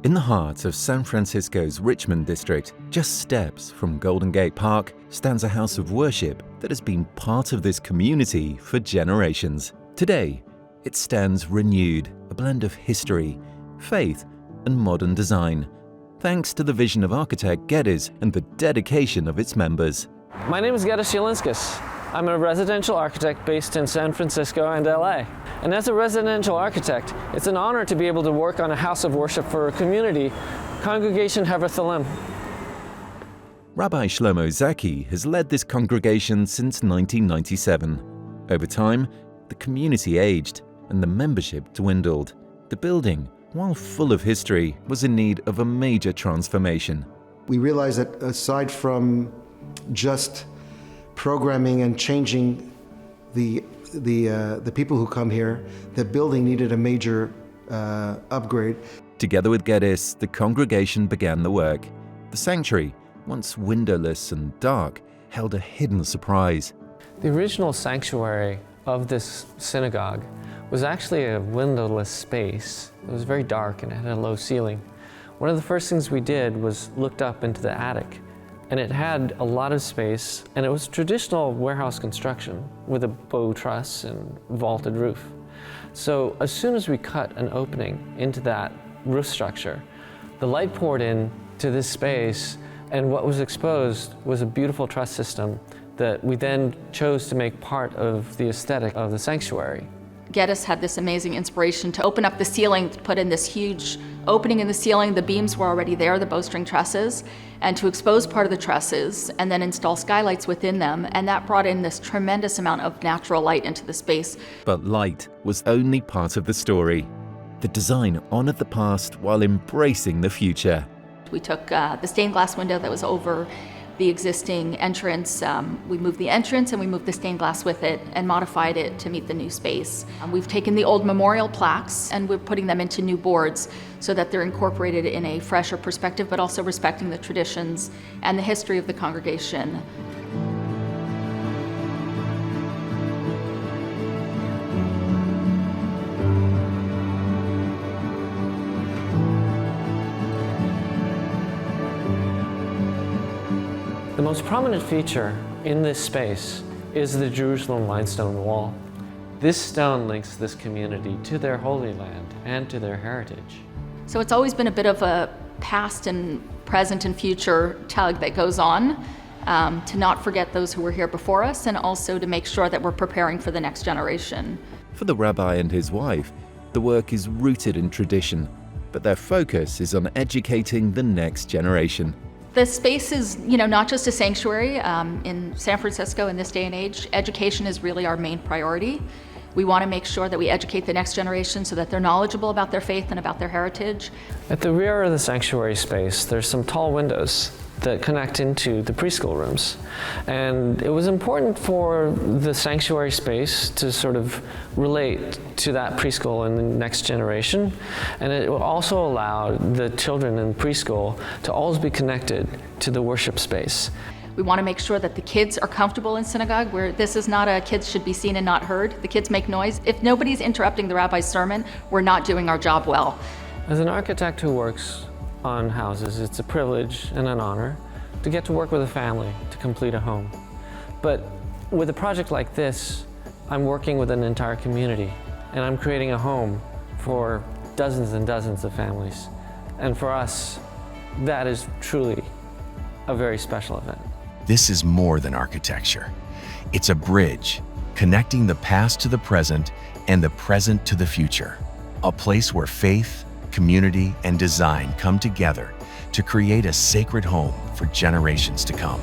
In the heart of San Francisco's Richmond district, just steps from Golden Gate Park, stands a house of worship that has been part of this community for generations. Today, it stands renewed, a blend of history, faith, and modern design, thanks to the vision of architect Geddes and the dedication of its members. My name is Geddes Ulinskas. I'm a residential architect based in San Francisco and LA. And as a residential architect, it's an honor to be able to work on a house of worship for a community, Congregation Chevra Thilim. Rabbi Shlomo Zaki has led this congregation since 1997. Over time, the community aged and the membership dwindled. The building, while full of history, was in need of a major transformation. We realized that aside from just programming and changing the people who come here, the building needed a major upgrade. Together with Geddes, the congregation began the work. The sanctuary, once windowless and dark, held a hidden surprise. The original sanctuary of this synagogue was actually a windowless space. It was very dark and it had a low ceiling. One of the first things we did was looked up into the attic. And it had a lot of space, and it was traditional warehouse construction with a bow truss and vaulted roof. So as soon as we cut an opening into that roof structure, the light poured in to this space, and what was exposed was a beautiful truss system that we then chose to make part of the aesthetic of the sanctuary. Geddes had this amazing inspiration to open up the ceiling, to put in this huge opening in the ceiling. The beams were already there, the bowstring trusses, and to expose part of the trusses and then install skylights within them, and that brought in this tremendous amount of natural light into the space. But light was only part of the story. The design honored the past while embracing the future. We took the stained glass window that was over the existing entrance. We moved the entrance and we moved the stained glass with it and modified it to meet the new space. We've taken the old memorial plaques and we're putting them into new boards so that they're incorporated in a fresher perspective, but also respecting the traditions and the history of the congregation. The most prominent feature in this space is the Jerusalem limestone wall. This stone links this community to their Holy Land and to their heritage. So it's always been a bit of a past and present and future tug that goes on, to not forget those who were here before us and also to make sure that we're preparing for the next generation. For the rabbi and his wife, the work is rooted in tradition, but their focus is on educating the next generation. The space is, not just a sanctuary. In San Francisco in this day and age, education is really our main priority. We want to make sure that we educate the next generation so that they're knowledgeable about their faith and about their heritage. At the rear of the sanctuary space, there's some tall windows that connect into the preschool rooms. And it was important for the sanctuary space to sort of relate to that preschool and the next generation. And it will also allow the children in preschool to always be connected to the worship space. We want to make sure that the kids are comfortable in synagogue, where this is not a kids should be seen and not heard. The kids make noise. If nobody's interrupting the rabbi's sermon, we're not doing our job well. As an architect who works on houses, it's a privilege and an honor to get to work with a family to complete a home. But with a project like this, I'm working with an entire community, and I'm creating a home for dozens and dozens of families. And for us, that is truly a very special event. This is more than architecture. It's a bridge connecting the past to the present and the present to the future. A place where faith, community, and design come together to create a sacred home for generations to come.